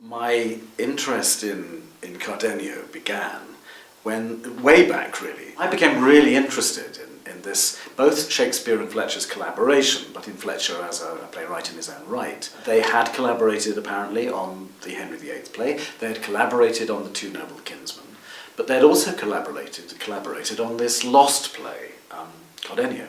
My interest in Cardenio began when, way back really, I became really interested in this, both Shakespeare and Fletcher's collaboration, but in Fletcher as a playwright in his own right. They had collaborated apparently on the Henry VIII play, they had collaborated on The Two Noble Kinsmen, but they had also collaborated on this lost play, Cardenio.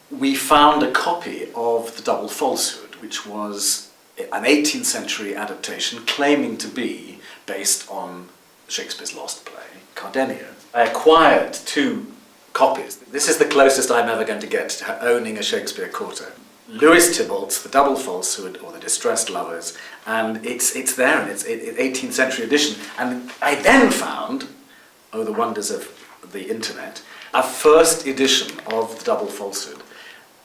We found a copy of The Double Falsehood, which was an 18th century adaptation claiming to be based on Shakespeare's lost play, Cardenio. I acquired 2 copies. This is the closest I'm ever going to get to owning a Shakespeare quarto. Lewis Tybalt's The Double Falsehood, or The Distressed Lovers, and it's there, and it's 18th century edition. And I then found, oh the wonders of the internet, a first edition of The Double Falsehood,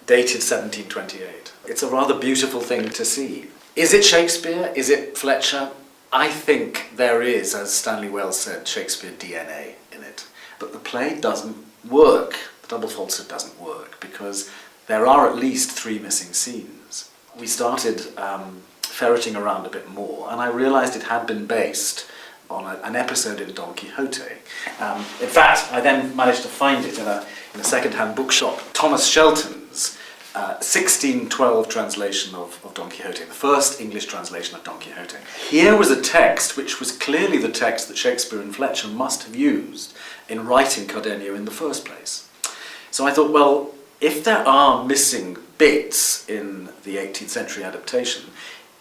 dated 1728. It's a rather beautiful thing to see. Is it Shakespeare? Is it Fletcher? I think there is, as Stanley Wells said, Shakespeare DNA in it. But the play doesn't work. The Double Falsehood doesn't work because there are at least 3 missing scenes. We started ferreting around a bit more, and I realized it had been based on an episode in Don Quixote. In fact, I then managed to find it in a second-hand bookshop. Thomas Shelton's 1612 translation of Don Quixote, the first English translation of Don Quixote. Here was a text which was clearly the text that Shakespeare and Fletcher must have used in writing Cardenio in the first place. So I thought, well, if there are missing bits in the 18th century adaptation,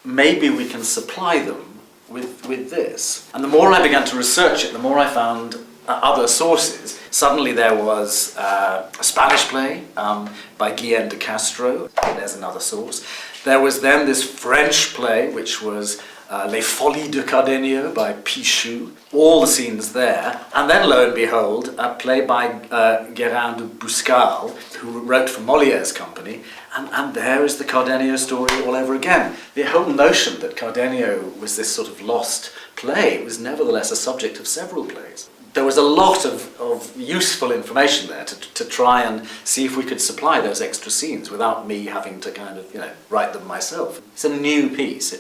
maybe we can supply them with this. And the more I began to research it, the more I found other sources. Suddenly there was a Spanish play by Guillén de Castro. There's another source. There was then this French play, which was Les Folies de Cardenio by Pichou. All the scenes there. And then, lo and behold, a play by Guérin de Bouscal, who wrote for Molière's company. And there is the Cardenio story all over again. The whole notion that Cardenio was this sort of lost play was nevertheless a subject of several plays. There was a lot of useful information there to try and see if we could supply those extra scenes without me having to kind of, write them myself. It's a new piece.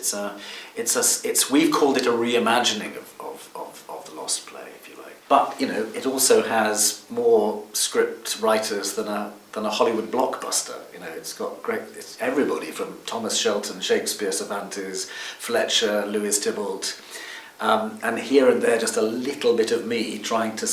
We've called it a reimagining of the lost play, if you like. But it also has more script writers than a Hollywood blockbuster. It's everybody from Thomas Shelton, Shakespeare, Cervantes, Fletcher, Lewis Tybalt. And here and there just a little bit of me trying to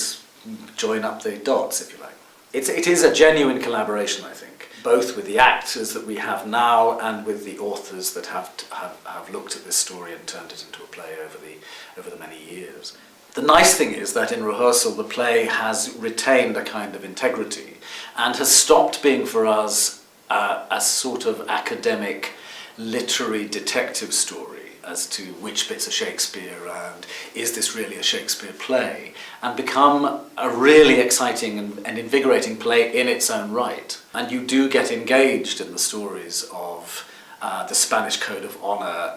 join up the dots, if you like. It is a genuine collaboration, I think, both with the actors that we have now and with the authors that have looked at this story and turned it into a play over the many years. The nice thing is that in rehearsal the play has retained a kind of integrity and has stopped being for us a sort of academic literary detective story as to which bits are Shakespeare and is this really a Shakespeare play, and become a really exciting and invigorating play in its own right. And you do get engaged in the stories of the Spanish Code of Honor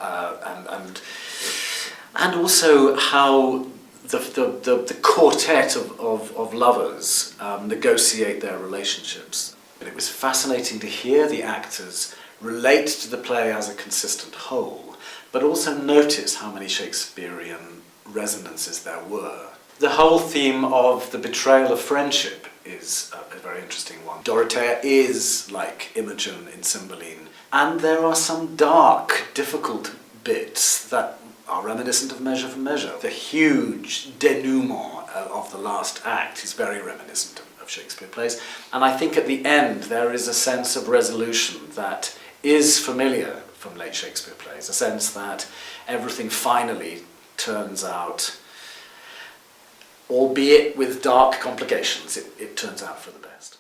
and also how the quartet of lovers negotiate their relationships. It was fascinating to hear the actors relate to the play as a consistent whole, but also notice how many Shakespearean resonances there were. The whole theme of the betrayal of friendship is a very interesting one. Dorothea is like Imogen in Cymbeline, and there are some dark, difficult bits that are reminiscent of Measure for Measure. The huge denouement of the last act is very reminiscent of Shakespeare plays, and I think at the end there is a sense of resolution that is familiar from late Shakespeare plays, a sense that everything finally turns out, albeit with dark complications, it turns out for the best.